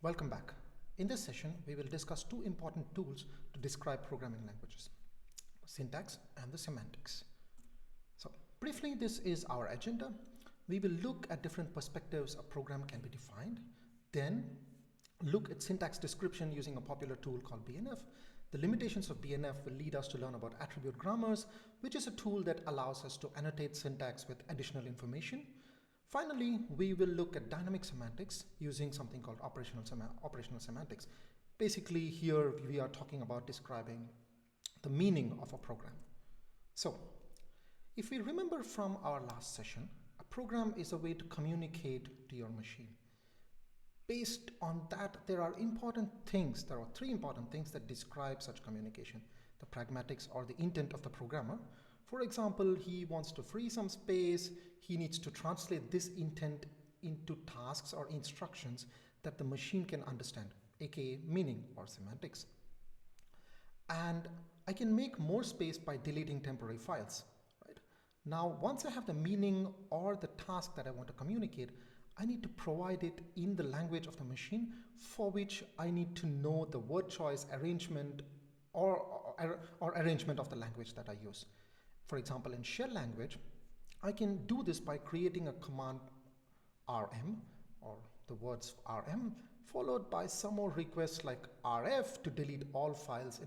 Welcome back. In this session, we will discuss two important tools to describe programming languages, syntax and the semantics. So briefly, this is our agenda. We will look at different perspectives a program can be defined, then look at syntax description using a popular tool called BNF. The limitations of BNF will lead us to learn about attribute grammars, which is a tool that allows us to annotate syntax with additional information. Finally, we will look at dynamic semantics using something called operational semantics. Basically, here we are talking about describing the meaning of a program. So, if we remember from our last session, a program is a way to communicate to your machine. Based on that, there are three important things that describe such communication: the pragmatics or the intent of the programmer. For example, he wants to free some space. He needs to translate this intent into tasks or instructions that the machine can understand, aka meaning or semantics. And I can make more space by deleting temporary files. Right? Now, once I have the meaning or the task that I want to communicate, I need to provide it in the language of the machine, for which I need to know the word choice, arrangement, or arrangement of the language that I use. For example, in shell language, I can do this by creating a command rm, or the words rm, followed by some more requests like rf to delete all files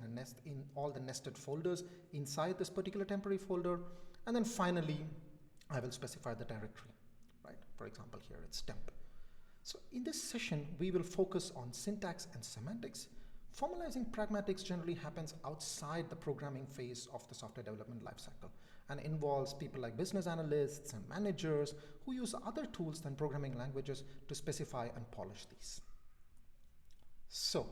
in all the nested folders inside this particular temporary folder, and then finally I will specify the directory. Right? For example, here it's temp. So in this session, we will focus on syntax and semantics. Formalizing pragmatics generally happens outside the programming phase of the software development lifecycle and involves people like business analysts and managers who use other tools than programming languages to specify and polish these. So,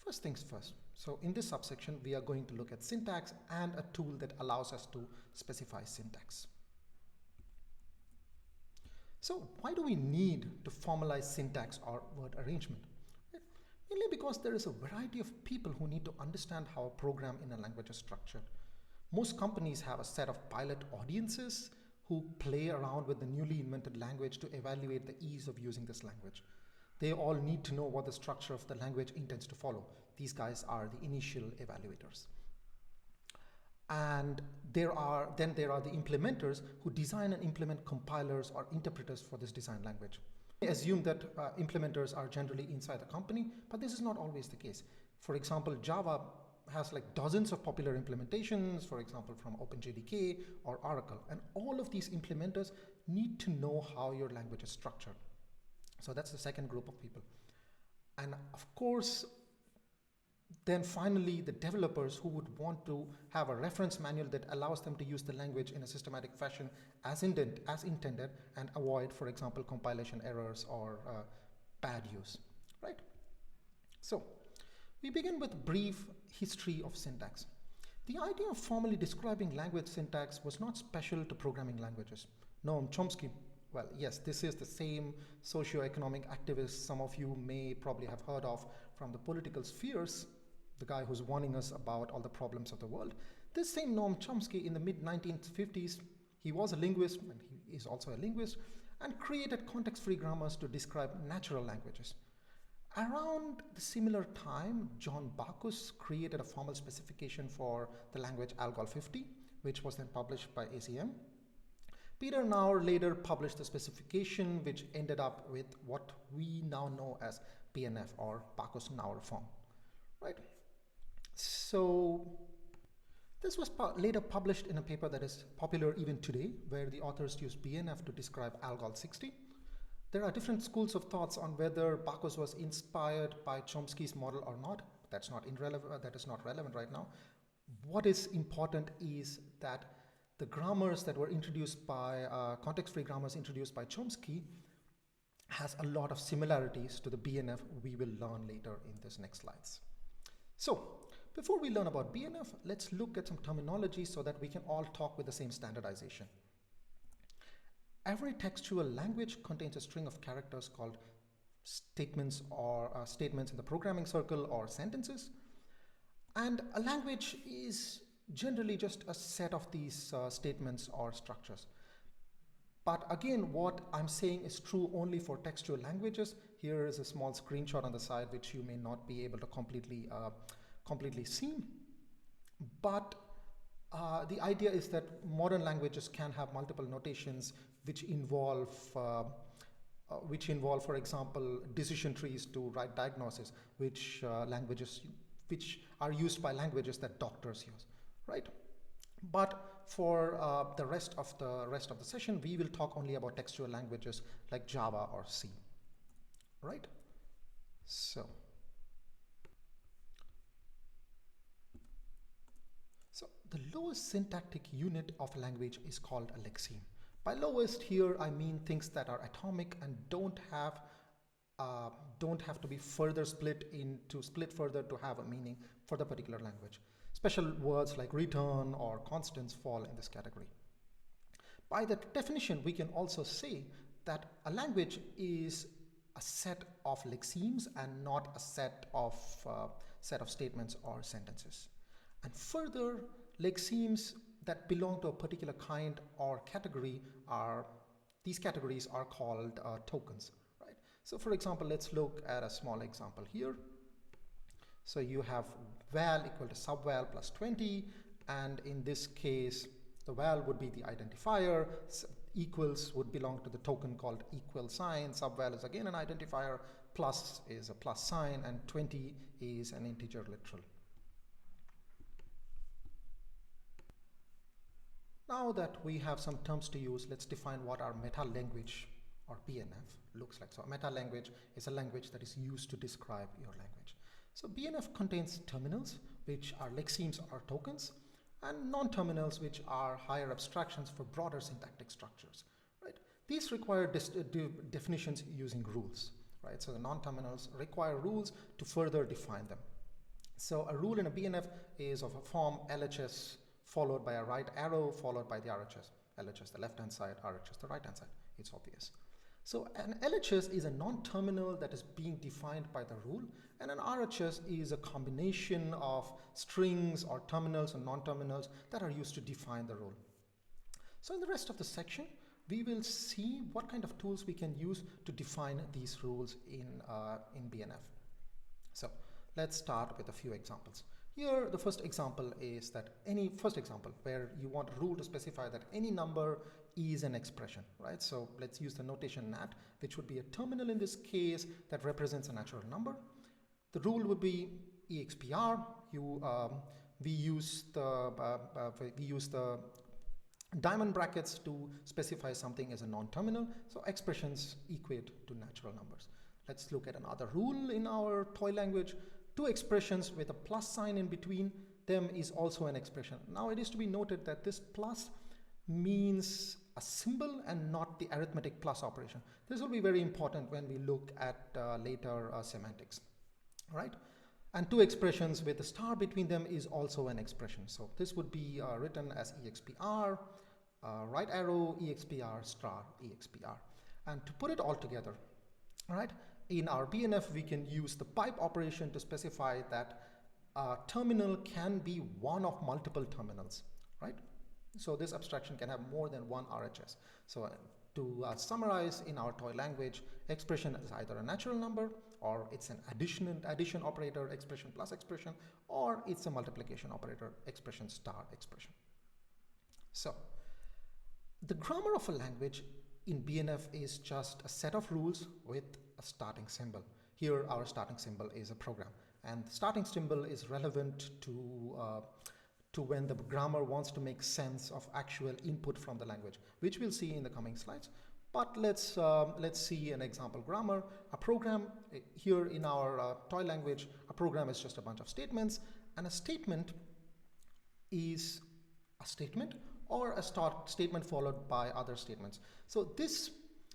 first things first. So in this subsection, we are going to look at syntax and a tool that allows us to specify syntax. So why do we need to formalize syntax or word arrangement? Mainly because there is a variety of people who need to understand how a program in a language is structured. Most companies have a set of pilot audiences who play around with the newly invented language to evaluate the ease of using this language. They all need to know what the structure of the language intends to follow. These guys are the initial evaluators. And there are the implementers who design and implement compilers or interpreters for this design language. We assume that implementers are generally inside the company, but this is not always the case. For example, Java has like dozens of popular implementations, for example, from OpenJDK or Oracle. And all of these implementers need to know how your language is structured. So that's the second group of people. And of course, then finally, the developers who would want to have a reference manual that allows them to use the language in a systematic fashion as intended and avoid, for example, compilation errors or bad use, right? So we begin with a brief history of syntax. The idea of formally describing language syntax was not special to programming languages. Noam Chomsky, well, yes, this is the same socio-economic activist some of you may probably have heard of from the political spheres, the guy who's warning us about all the problems of the world. This same Noam Chomsky in the mid-1950s, he was a linguist, and he is also a linguist, and created context-free grammars to describe natural languages. Around the similar time, John Bacchus created a formal specification for the language ALGOL 50, which was then published by ACM. Peter Naur later published the specification, which ended up with what we now know as BNF, or Bacchus-Naur form, right? So this was later published in a paper that is popular even today, where the authors use BNF to describe ALGOL 60. There are different schools of thoughts on whether Bacchus was inspired by Chomsky's model or not. That is not relevant right now. What is important is that the grammars that were introduced by, context-free grammars introduced by Chomsky has a lot of similarities to the BNF we will learn later in this next slides. So, before we learn about BNF, let's look at some terminology so that we can all talk with the same standardization. Every textual language contains a string of characters called statements or statements in the programming circle or sentences. And a language is generally just a set of these statements or structures. But again, what I'm saying is true only for textual languages. Here is a small screenshot on the side which you may not be able to completely see. But the idea is that modern languages can have multiple notations which involve, for example, decision trees to write diagnosis, which are used by languages that doctors use, right? But for the rest of the session, we will talk only about textual languages like Java or C, right? So the lowest syntactic unit of a language is called a lexeme. By lowest here, I mean things that are atomic and don't have to be further split further to have a meaning for the particular language. Special words like return or constants fall in this category. By that definition, we can also say that a language is a set of lexemes and not a set of statements or sentences. And further, lexemes that belong to a particular kind or category these categories are called tokens, right? So for example, let's look at a small example here. So you have val equal to subval plus 20, and in this case, the val would be the identifier, equals would belong to the token called equal sign, subval is again an identifier, plus is a plus sign, and 20 is an integer literal. Now that we have some terms to use, let's define what our meta-language or BNF looks like. So a meta-language is a language that is used to describe your language. So BNF contains terminals, which are lexemes or tokens, and non-terminals, which are higher abstractions for broader syntactic structures, right? These require definitions using rules, right? So the non-terminals require rules to further define them. So a rule in a BNF is of a form LHS followed by a right arrow followed by the RHS. LHS the left-hand side, RHS the right-hand side. It's obvious. So an LHS is a non-terminal that is being defined by the rule, and an RHS is a combination of strings or terminals and non-terminals that are used to define the rule. So in the rest of the section, we will see what kind of tools we can use to define these rules in BNF. So let's start with a few examples. Here, the first example is that where you want a rule to specify that any number is an expression, right? So let's use the notation nat, which would be a terminal in this case that represents a natural number. The rule would be expr. We use the diamond brackets to specify something as a non-terminal. So expressions equate to natural numbers. Let's look at another rule in our Toyl language. Two expressions with a plus sign in between them is also an expression. Now it is to be noted that this plus means a symbol and not the arithmetic plus operation. This will be very important when we look at later semantics, right? And two expressions with a star between them is also an expression. So this would be written as expr, right arrow, expr, star, expr. And to put it all together, all right? In our BNF, we can use the pipe operation to specify that a terminal can be one of multiple terminals, right? So this abstraction can have more than one RHS. So to summarize, in our Toyl language, expression is either a natural number, or it's an addition operator, expression plus expression, or it's a multiplication operator, expression star expression. So the grammar of a language in BNF is just a set of rules with a starting symbol. Here our starting symbol is a program, and the starting symbol is relevant to when the grammar wants to make sense of actual input from the language, which we'll see in the coming slides. But let's see an example grammar. A program, here in our Toyl language, a program is just a bunch of statements, and a statement is a statement or a start statement followed by other statements. So this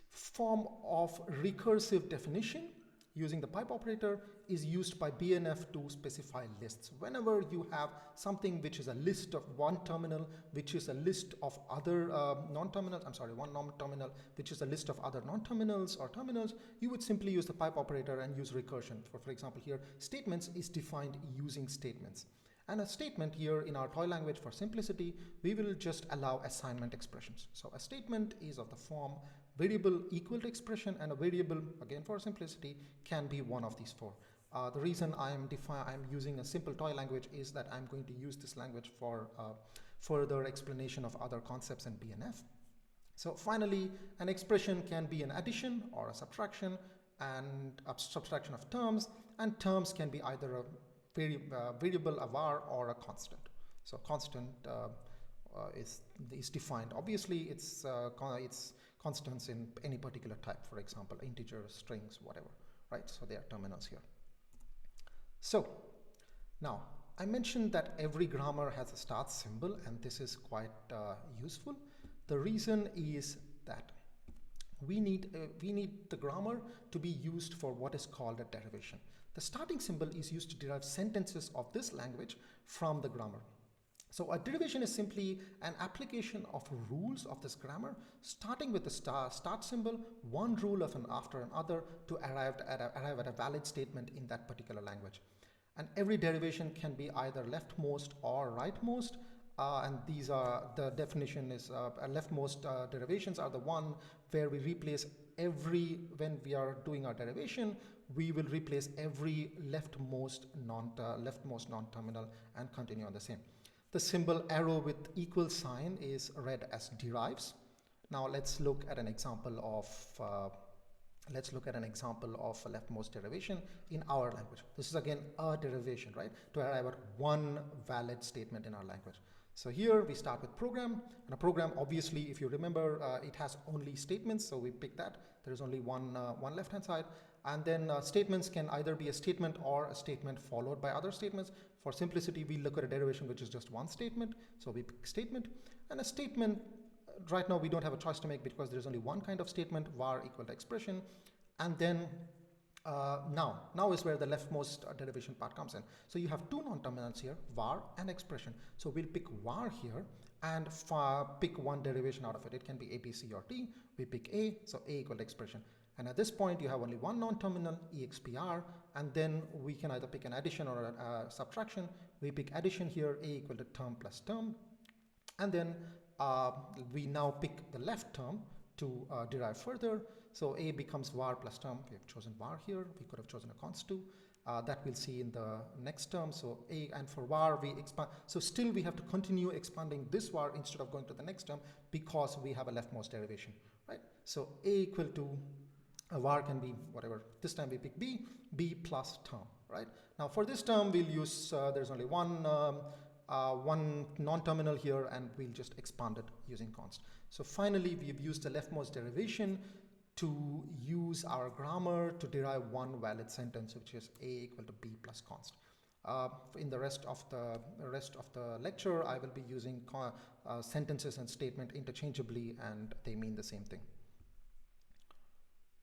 form of recursive definition using the pipe operator is used by BNF to specify lists. Whenever you have something which is a list of one terminal, which is a list of other non-terminals, one non-terminal, which is a list of other non-terminals or terminals, you would simply use the pipe operator and use recursion. For example, here, statements is defined using statements. And a statement here in our Toyl language, for simplicity, we will just allow assignment expressions. So a statement is of the form variable equal to expression, and a variable, again for simplicity, can be one of these four. The reason I'm using a simple Toyl language is that I'm going to use this language for further explanation of other concepts in BNF. So finally, an expression can be an addition or a subtraction, and a subtraction of terms, and terms can be either a variable, a var, or a constant. So constant is defined. Obviously, it's constants in any particular type, for example, integers, strings, whatever, right? So they are terminals here. So now I mentioned that every grammar has a start symbol, and this is quite useful. The reason is that we need the grammar to be used for what is called a derivation. The starting symbol is used to derive sentences of this language from the grammar. So a derivation is simply an application of rules of this grammar, starting with the start symbol, one rule after another, to arrive at a valid statement in that particular language. And every derivation can be either leftmost or rightmost. And these are, the definition is leftmost derivations are the one where we replace when we are doing our derivation, we will replace every leftmost non-terminal and continue on the same. The symbol arrow with equal sign is read as derives. Now let's look at an example of a leftmost derivation in our language. This is again a derivation, right? To arrive at one valid statement in our language. So here we start with program, and a program, obviously, if you remember, it has only statements, so we pick that. There is only one left-hand side, and then statements can either be a statement or a statement followed by other statements. For simplicity, we look at a derivation which is just one statement, so we pick statement. And a statement, right now we don't have a choice to make because there is only one kind of statement, var equal to expression, and then now is where the leftmost derivation part comes in. So you have two non-terminals here, var and expression. So we'll pick var here and pick one derivation out of it. It can be A, B, C, or D. We pick A, so A equal to expression. And at this point, you have only one non-terminal, expr, and then we can either pick an addition or a subtraction. We pick addition here, A equal to term plus term. And then we now pick the left term to derive further. So A becomes var plus term. We have chosen var here. We could have chosen a const too. That we'll see in the next term. So A, and for var we expand. So still we have to continue expanding this var instead of going to the next term because we have a leftmost derivation, right? So A equal to a var can be whatever. This time we pick B plus term, right? Now for this term we'll use, there's only one non-terminal here, and we'll just expand it using const. So finally we've used the leftmost derivation to use our grammar to derive one valid sentence, which is A equal to B plus const. In the rest of the lecture, I will be using sentences and statement interchangeably, and they mean the same thing.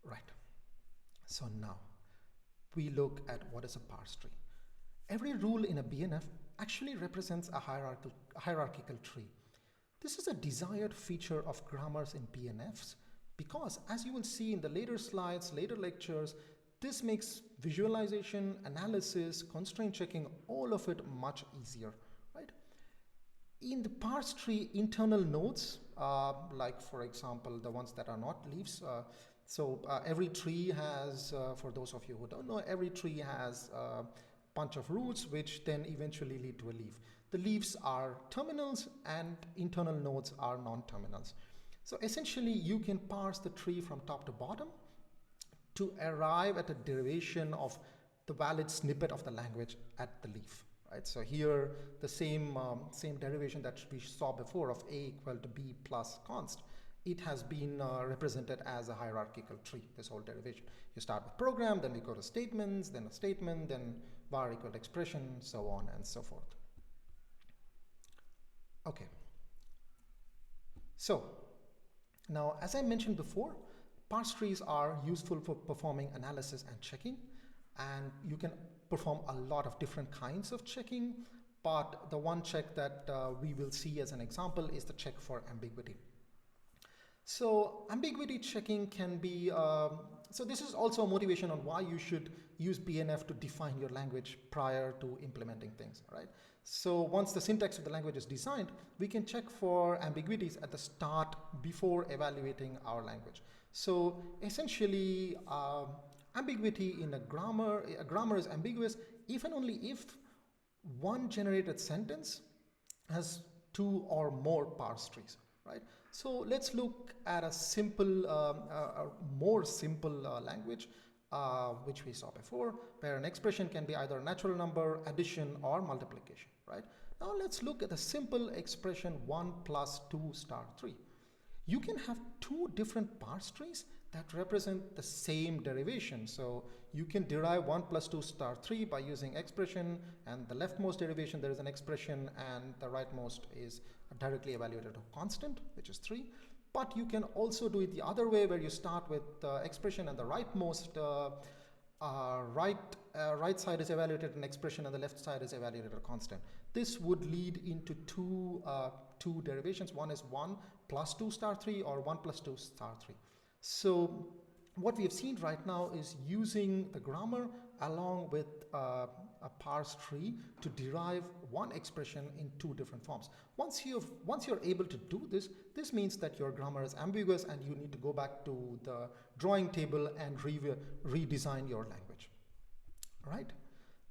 Right. So now we look at what is a parse tree. Every rule in a BNF actually represents a hierarchical tree. This is a desired feature of grammars in BNFs because, as you will see in the later slides, later lectures, this makes visualization, analysis, constraint checking, all of it much easier, right? In the parse tree, internal nodes, like for example, the ones that are not leaves, every tree has, for those of you who don't know, every tree has a bunch of roots which then eventually lead to a leaf. The leaves are terminals and internal nodes are non-terminals. So essentially you can parse the tree from top to bottom to arrive at a derivation of the valid snippet of the language at the leaf, right? So here the same derivation that we saw before of A equal to B plus const, it has been represented as a hierarchical tree, this whole derivation. You start with program, then we go to statements, then a statement, then var equal to expression, so on and so forth. Okay. So now, as I mentioned before, parse trees are useful for performing analysis and checking, and you can perform a lot of different kinds of checking, but the one check that we will see as an example is the check for ambiguity. So ambiguity checking can be So this is also a motivation on why you should use BNF to define your language prior to implementing things, right? So once the syntax of the language is designed, we can check for ambiguities at the start before evaluating our language. So essentially, ambiguity in a grammar is ambiguous if and only if one generated sentence has two or more parse trees, right? So let's look at a simple, a more simple language, which we saw before, where an expression can be either a natural number, addition, or multiplication, right? Now let's look at the simple expression 1 plus 2 star 3. You can have two different parse trees that represent the same derivation. So you can derive 1 plus 2 star 3 by using expression, and the leftmost derivation there is an expression, and the rightmost is directly evaluated a constant, which is 3. But you can also do it the other way, where you start with expression and the rightmost right side is evaluated an expression and the left side is evaluated a constant. This would lead into two derivations. One is 1 plus 2 star 3 or 1 plus 2 star 3. So what we have seen right now is using the grammar along with a parse tree to derive one expression in two different forms. Once you're able to do this, this means that your grammar is ambiguous and you need to go back to the drawing table and redesign your language. Right?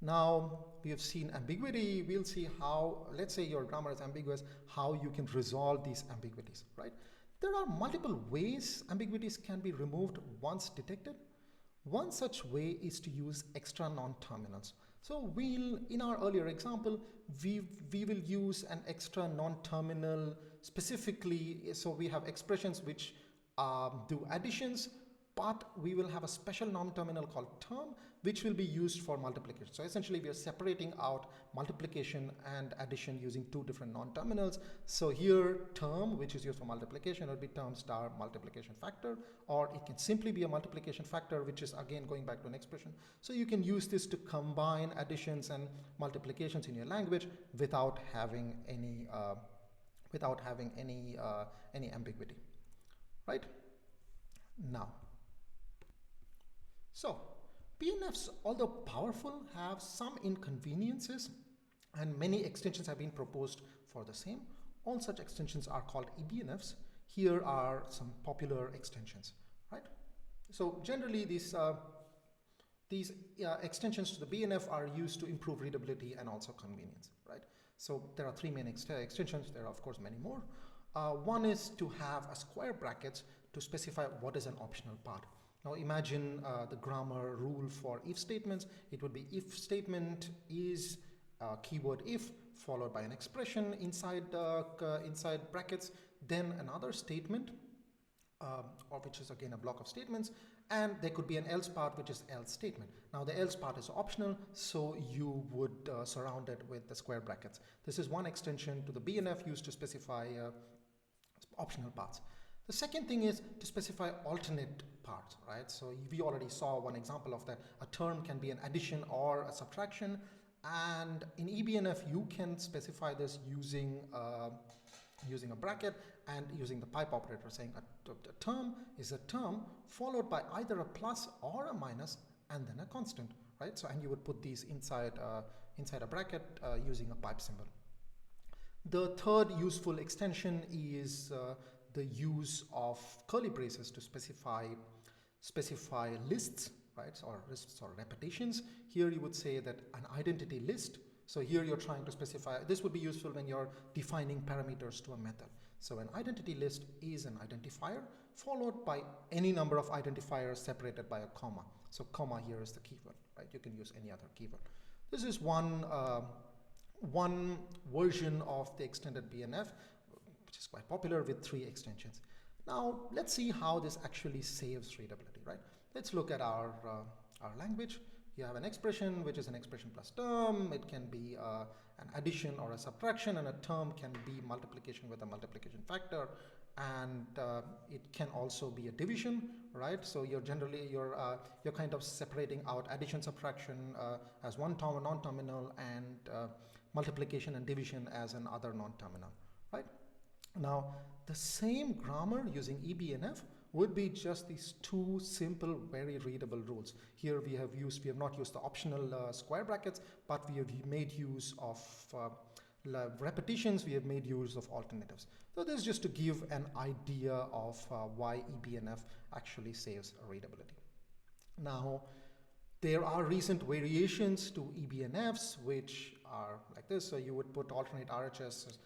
Now we have seen ambiguity. We'll see how, let's say your grammar is ambiguous, how you can resolve these ambiguities, right? There are multiple ways ambiguities can be removed once detected. One such way is to use extra non-terminals. So in our earlier example, we will use an extra non-terminal specifically. So we have expressions which do additions, but we will have a special non-terminal called term, which will be used for multiplication. So essentially we are separating out multiplication and addition using two different non-terminals. So here term, which is used for multiplication, will be term star multiplication factor, or it can simply be a multiplication factor, which is again going back to an expression. So you can use this to combine additions and multiplications in your language without having any ambiguity, right? Now, so BNFs, although powerful, have some inconveniences, and many extensions have been proposed for the same. All such extensions are called eBNFs. Here are some popular extensions, right? So generally these extensions to the BNF are used to improve readability and also convenience, right? So there are three main extensions. There are of course many more. One is to have a square brackets to specify what is an optional part. Now imagine the grammar rule for if statements. It would be if statement is keyword if followed by an expression inside brackets, then another statement, or which is again a block of statements, and there could be an else part, which is else statement. Now the else part is optional, so you would surround it with the square brackets. This is one extension to the BNF used to specify optional parts. The second thing is to specify alternate parts, right? So we already saw one example of that. A term can be an addition or a subtraction, and in eBNF you can specify this using a bracket and using the pipe operator, saying a term is a term followed by either a plus or a minus and then a constant, right? So and you would put these inside a bracket using a pipe symbol. The third useful extension is the use of curly braces to specify lists, right, or lists or repetitions. Here you would say that an identity list. So here you're trying to specify, this would be useful when you're defining parameters to a method. So an identity list is an identifier followed by any number of identifiers separated by a comma. So comma here is the keyword, right? You can use any other keyword. This is one version of the extended BNF, which is quite popular with 3 extensions. Now let's see how this actually saves readability, right? Let's look at our language. You have an expression, which is an expression plus term. It can be an addition or a subtraction, and a term can be multiplication with a multiplication factor, and it can also be a division, right? So you're kind of separating out addition, subtraction as one non-terminal, and multiplication and division as another non-terminal, right? Now the same grammar using eBNF would be just these two simple, very readable rules. Here we have not used the optional square brackets, but we have made use of repetitions, we have made use of alternatives. So this is just to give an idea of why eBNF actually saves readability. Now, there are recent variations to eBNFs which are like this. So you would put alternate RHS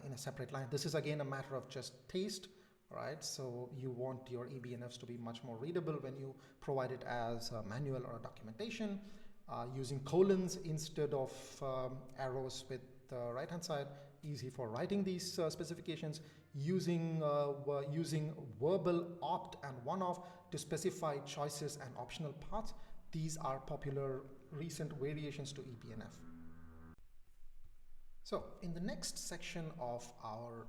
in a separate line. This is again a matter of just taste, right? So you want your eBNFs to be much more readable when you provide it as a manual or a documentation. Using colons instead of arrows with the right hand side, easy for writing these specifications. Using verbal opt and one off to specify choices and optional paths. These are popular recent variations to eBNF. So in the next section of our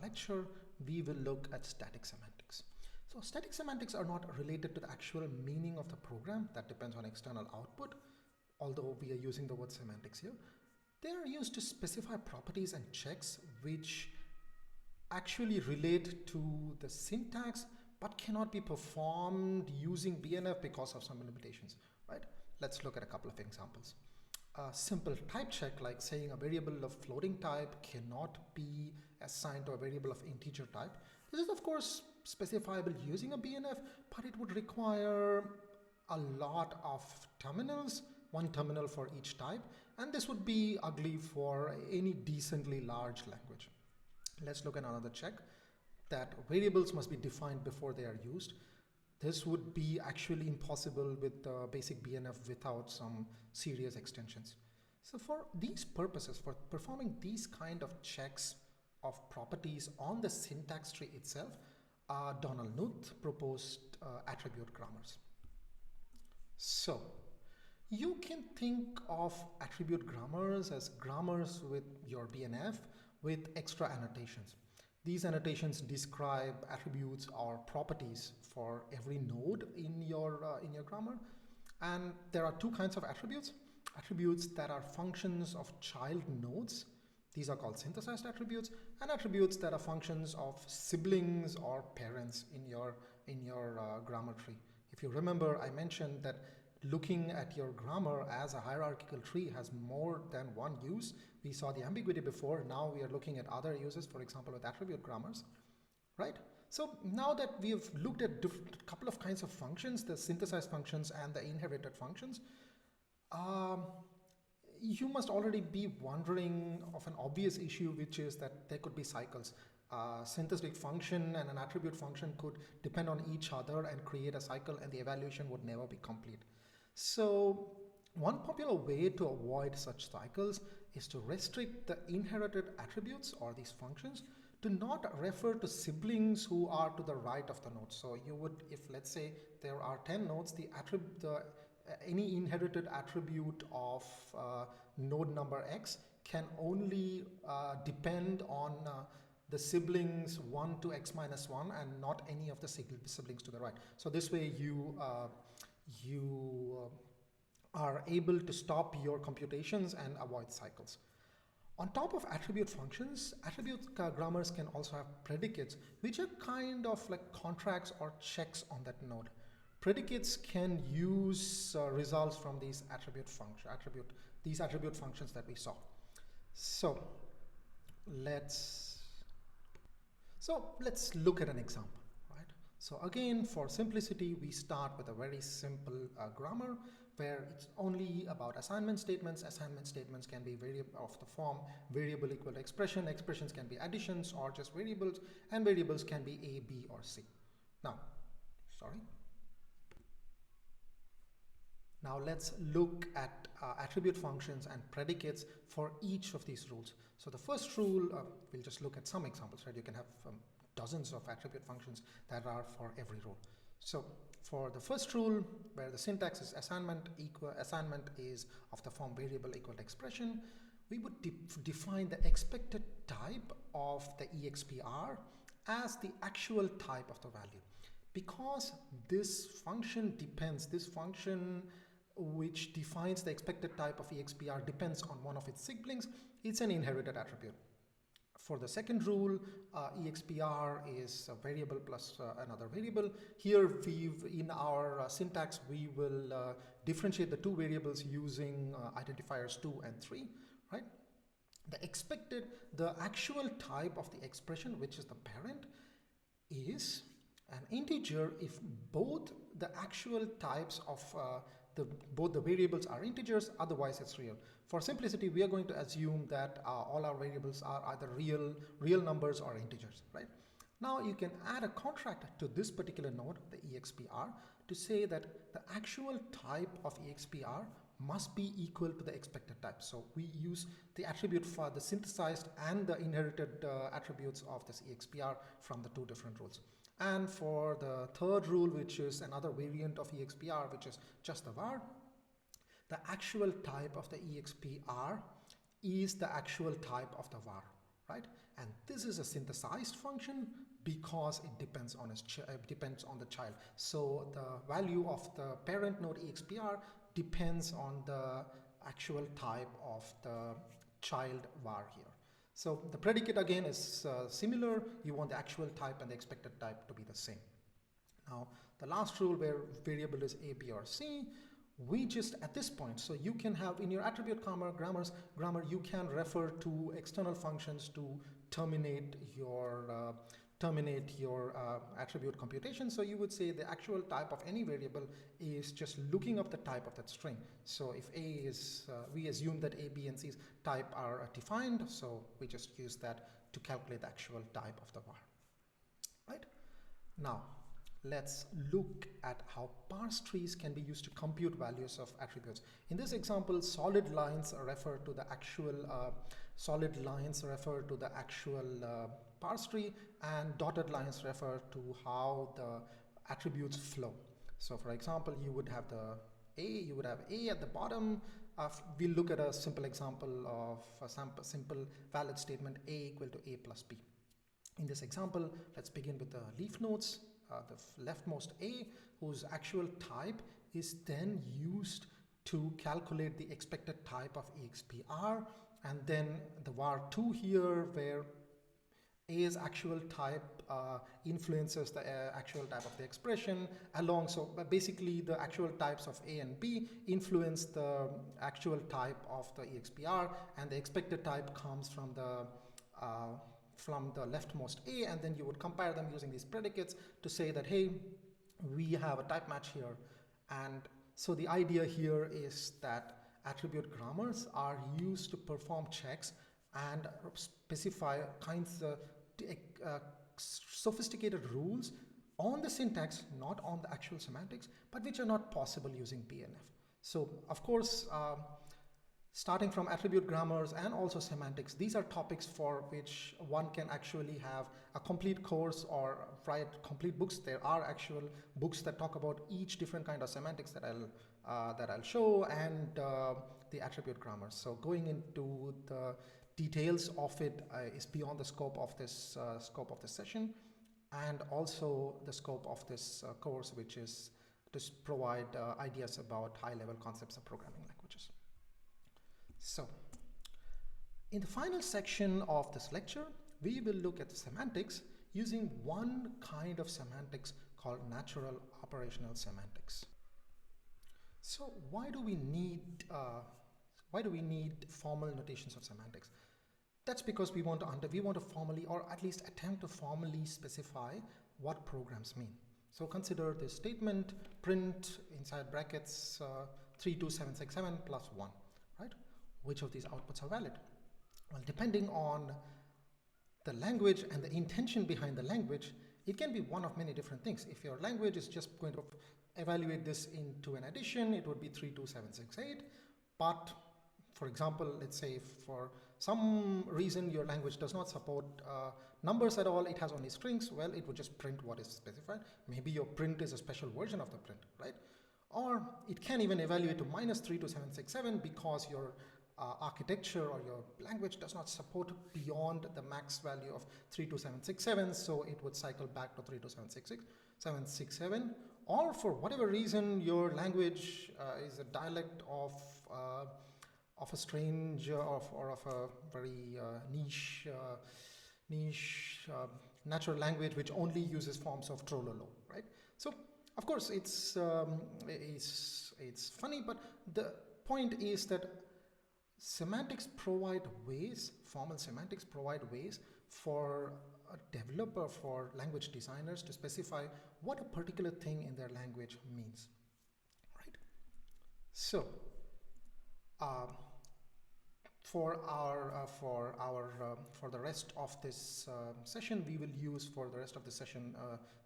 lecture, we will look at static semantics. So static semantics are not related to the actual meaning of the program. That depends on external output, although we are using the word semantics here. They are used to specify properties and checks which actually relate to the syntax but cannot be performed using BNF because of some limitations, right? Let's look at a couple of examples. A simple type check, like saying a variable of floating type cannot be assigned to a variable of integer type. This is of course specifiable using a BNF, but it would require a lot of terminals, one terminal for each type, and this would be ugly for any decently large language. Let's look at another check, that variables must be defined before they are used. This would be actually impossible with the basic BNF without some serious extensions. So for these purposes, for performing these kind of checks of properties on the syntax tree itself, Donald Knuth proposed attribute grammars. So you can think of attribute grammars as grammars with your BNF with extra annotations. These annotations describe attributes or properties for every node in your grammar. And there are two kinds of attributes. Attributes that are functions of child nodes. These are called synthesized attributes, and attributes that are functions of siblings or parents in your grammar tree. If you remember, I mentioned that looking at your grammar as a hierarchical tree has more than one use. We saw the ambiguity before. Now we are looking at other uses, for example, with attribute grammars, right? So now that we have looked at a couple of kinds of functions, the synthesized functions and the inherited functions, you must already be wondering of an obvious issue, which is that there could be cycles. Synthetic function and an attribute function could depend on each other and create a cycle, and the evaluation would never be complete. So one popular way to avoid such cycles is to restrict the inherited attributes or these functions to not refer to siblings who are to the right of the node. So you would, if let's say there are 10 nodes, any inherited attribute of node number X can only depend on the siblings 1 to X minus 1 and not any of the siblings to the right. So this way you are able to stop your computations and avoid cycles. On top of attribute functions, attribute grammars can also have predicates, which are kind of like contracts or checks on that node. Predicates can use results from these attribute functions that we saw. So let's look at an example. So again, for simplicity, we start with a very simple grammar where it's only about assignment statements. Assignment statements can be of the form variable equal to expression. Expressions can be additions or just variables, and variables can be A, B, or C. Now let's look at attribute functions and predicates for each of these rules. So the first rule, we'll just look at some examples, right? You can have dozens of attribute functions that are for every rule. So for the first rule, where the syntax is assignment is of the form variable equal to expression, we would define the expected type of the expr as the actual type of the value. Because this function which defines the expected type of expr depends on one of its siblings, it's an inherited attribute. For the second rule, expr is a variable plus another variable. Here in our syntax, we will differentiate the two variables using identifiers 2 and 3, right? The actual type of the expression, which is the parent, is an integer if both the actual types of both the variables are integers, otherwise it's real. For simplicity, we are going to assume that all our variables are either real numbers or integers, right? Now you can add a contract to this particular node, the expr, to say that the actual type of expr must be equal to the expected type. So we use the attribute for the synthesized and the inherited attributes of this expr from the two different rules. And for the third rule, which is another variant of expr, which is just the var, the actual type of the expr is the actual type of the var, right? And this is a synthesized function because it depends on the child. So the value of the parent node expr depends on the actual type of the child var here. So the predicate again is similar. You want the actual type and the expected type to be the same. Now the last rule, where variable is a, b, or c, we just at this point, so you can have in your attribute grammar, you can refer to external functions to terminate your attribute computation. So you would say the actual type of any variable is just looking up the type of that string. So if a is, we assume that a, b, and c's type are defined, so we just use that to calculate the actual type of the var, right? Now let's look at how parse trees can be used to compute values of attributes. In this example, solid lines refer to the actual parse tree, and dotted lines refer to how the attributes flow. So for example, you would have A at the bottom. We'll look at a simple example of a simple valid statement, A equal to A plus B. In this example, let's begin with the leaf nodes. The leftmost A, whose actual type is then used to calculate the expected type of expr, and then the var2 here, where A's actual type influences the actual type of the expression so basically the actual types of A and B influence the actual type of the expr, and the expected type comes from the leftmost A, and then you would compare them using these predicates to say that, hey, we have a type match here. And so the idea here is that attribute grammars are used to perform checks and specify kinds of sophisticated rules on the syntax, not on the actual semantics, but which are not possible using BNF. So of course, starting from attribute grammars and also semantics, these are topics for which one can actually have a complete course or write complete books. There are actual books that talk about each different kind of semantics that I'll show, and the attribute grammars. So going into the details of it is beyond the scope of this session, and also the scope of this course, which is to provide ideas about high-level concepts of programming languages. So, in the final section of this lecture, we will look at semantics using one kind of semantics called natural operational semantics. So, why do we need formal notations of semantics? That's because we want to formally, or at least attempt to formally specify what programs mean. So consider this statement: print inside brackets 32767 plus 1, right? Which of these outputs are valid? Well, depending on the language and the intention behind the language, it can be one of many different things. If your language is just going to evaluate this into an addition, it would be 32768. But for example, let's say for some reason your language does not support numbers at all, it has only strings, well, it would just print what is specified. Maybe your print is a special version of the print, right? Or it can even evaluate to minus 32767 because your architecture or your language does not support beyond the max value of 32767, so it would cycle back to 32767. Or for whatever reason, your language is a dialect of a strange or of a very niche niche natural language which only uses forms of Trololo, right? So of course it's funny, but the point is that semantics provide ways, formal semantics provide ways for a developer, for language designers to specify what a particular thing in their language means, right? So for the rest of this session, we will use, for the rest of the session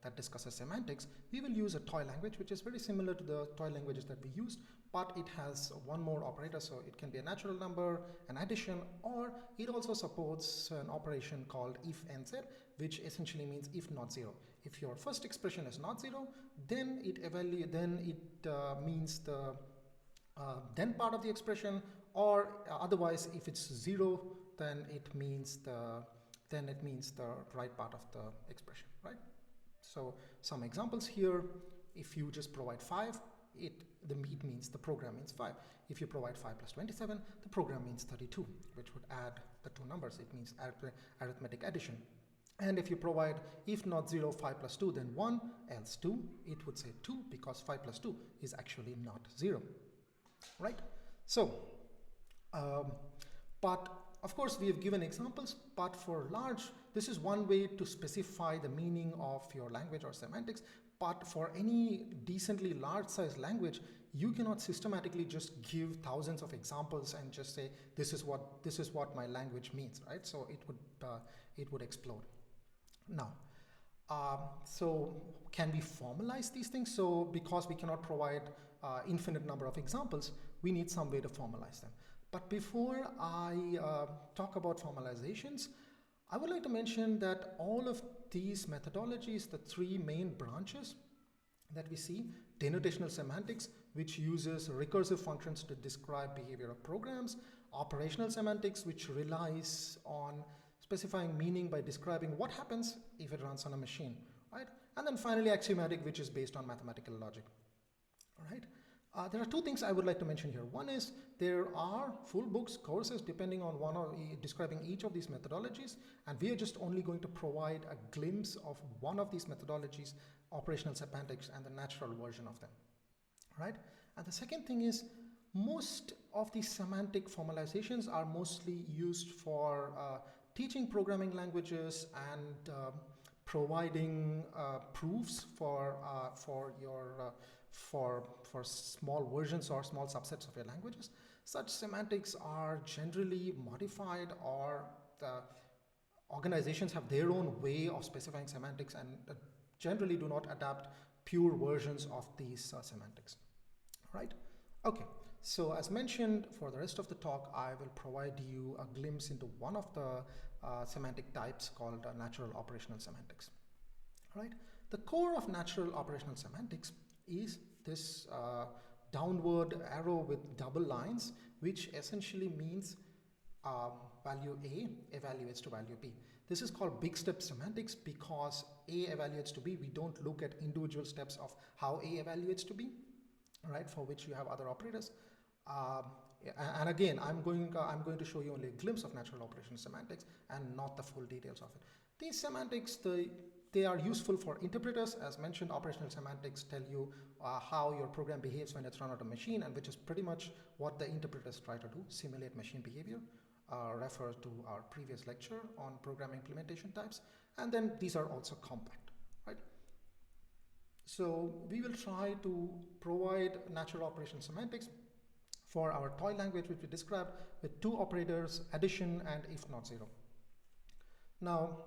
that discusses semantics, we will use a Toyl language, which is very similar to the Toyl languages that we used, but it has one more operator. So it can be a natural number, an addition, or it also supports an operation called if nz, which essentially means if not zero. If your first expression is not zero, then it means the then part of the expression, or otherwise if it's zero, then it means the right part of the expression, right? So some examples here: if you just provide 5, it means the program means 5. If you provide 5 plus 27, the program means 32, which would add the two numbers. It means arithmetic addition. And if you provide if not 0, 5 plus 2, then 1, else 2, it would say 2, because 5 plus 2 is actually not 0, right? So but of course we have given examples, but for large, this is one way to specify the meaning of your language or semantics. But for any decently large size language, you cannot systematically just give thousands of examples and just say this is what my language means, right? So it would explode. Now, so can we formalize these things? So because we cannot provide infinite number of examples, we need some way to formalize them. But before I talk about formalizations, I would like to mention that all of these methodologies, the three main branches that we see: denotational semantics, which uses recursive functions to describe behavior of programs; operational semantics, which relies on specifying meaning by describing what happens if it runs on a machine, right? And then finally axiomatic, which is based on mathematical logic, right? There are two things I would like to mention here. One is there are full books, courses, depending on describing each of these methodologies, and we are just only going to provide a glimpse of one of these methodologies, operational semantics, and the natural version of them, right? And the second thing is most of these semantic formalizations are mostly used for teaching programming languages and providing proofs for small versions or small subsets of your languages. Such semantics are generally modified, or the organizations have their own way of specifying semantics and generally do not adapt pure versions of these semantics, right? Okay, so as mentioned, for the rest of the talk, I will provide you a glimpse into one of the semantic types called natural operational semantics, right? The core of natural operational semantics is this downward arrow with double lines, which essentially means value A evaluates to value B. This is called big step semantics because A evaluates to B. We don't look at individual steps of how A evaluates to B, right, for which you have other operators. And again, I'm going to show you only a glimpse of natural operational semantics and not the full details of it. These semantics, they are useful for interpreters. As mentioned, operational semantics tell you how your program behaves when it's run on a machine, and which is pretty much what the interpreters try to do, simulate machine behavior. Refer to our previous lecture on program implementation types. And then these are also compact, right? So we will try to provide natural operational semantics for our Toyl language, which we described with two operators, addition and if not zero. Now,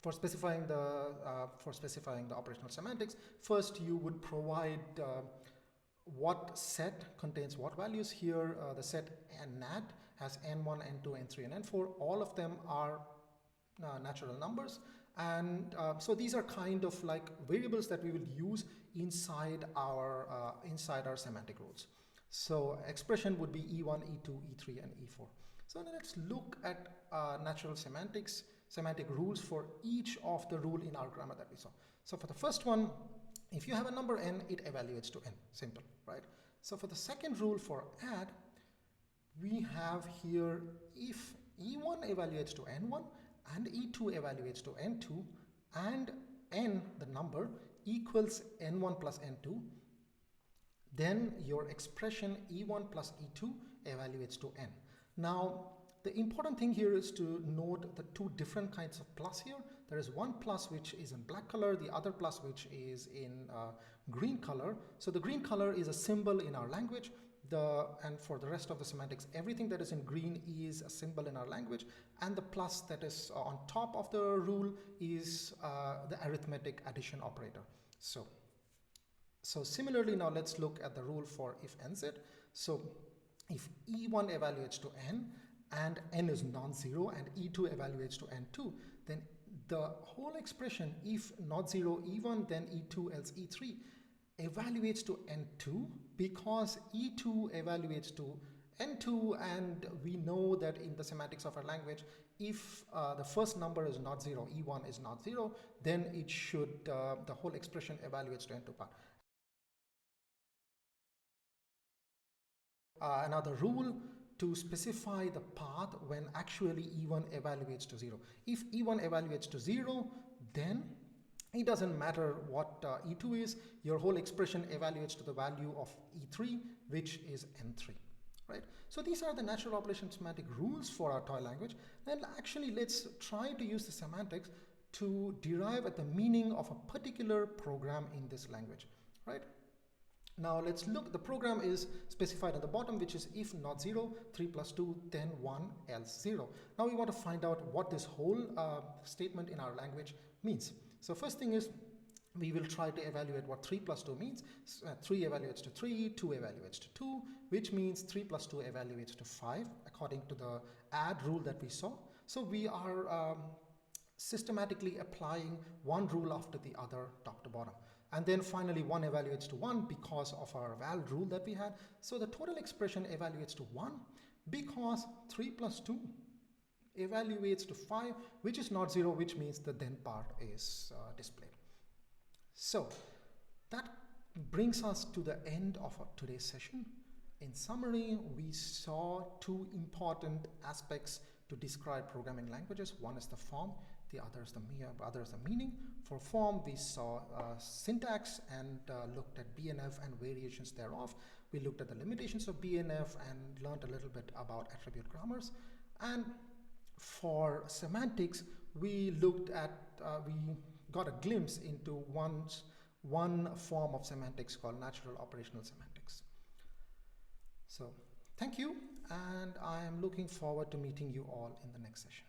for specifying the operational semantics, first you would provide what set contains what values. Here the set nat has n1, n2, n3, and n4. All of them are natural numbers, and so these are kind of like variables that we will use inside our semantic rules. So expression would be e1, e2, e3, and e4. So now let's look at natural semantic rules for each of the rule in our grammar that we saw. So for the first one, if you have a number n, it evaluates to n, simple, right? So for the second rule for add, we have here if e1 evaluates to n1 and E2 evaluates to N2 and N, the number, equals N1 plus N2, then your expression E1 plus E2 evaluates to N. Now, the important thing here is to note the two different kinds of plus here. There is one plus which is in black color, the other plus which is in green color. So the green color is a symbol in our language. And for the rest of the semantics, everything that is in green is a symbol in our language, and the plus that is on top of the rule is the arithmetic addition operator. So similarly, now let's look at the rule for if nz. So if E1 evaluates to N and N is non-zero and E2 evaluates to N2, then the whole expression if not zero E1 then E2 else E3 evaluates to N2 because E2 evaluates to N2, and we know that in the semantics of our language, if the first number is not zero, E1 is not zero, then it should, the whole expression evaluates to N2 part. Another rule to specify the path when actually E1 evaluates to 0. If E1 evaluates to 0, then it doesn't matter what E2 is, your whole expression evaluates to the value of E3, which is N3, right? So these are the natural operation semantic rules for our Toyl language. Then actually let's try to use the semantics to derive at the meaning of a particular program in this language, right? Now let's look, the program is specified at the bottom, which is if not 0, 3 plus 2, then 1, else 0. Now we want to find out what this whole statement in our language means. So first thing is, we will try to evaluate what 3 plus 2 means. 3 evaluates to 3, 2 evaluates to 2, which means 3 plus 2 evaluates to 5, according to the add rule that we saw. So we are systematically applying one rule after the other, top to bottom. And then finally 1 evaluates to 1 because of our val rule that we had. So the total expression evaluates to 1 because 3 plus 2 evaluates to 5, which is not 0, which means the then part is displayed. So that brings us to the end of today's session. In summary, we saw two important aspects to describe programming languages. One is the form, the other is the meaning. For form, we saw syntax and looked at BNF and variations thereof. We looked at the limitations of BNF and learned a little bit about attribute grammars. And for semantics, we looked at, we got a glimpse into one form of semantics called natural operational semantics. So thank you, and I am looking forward to meeting you all in the next session.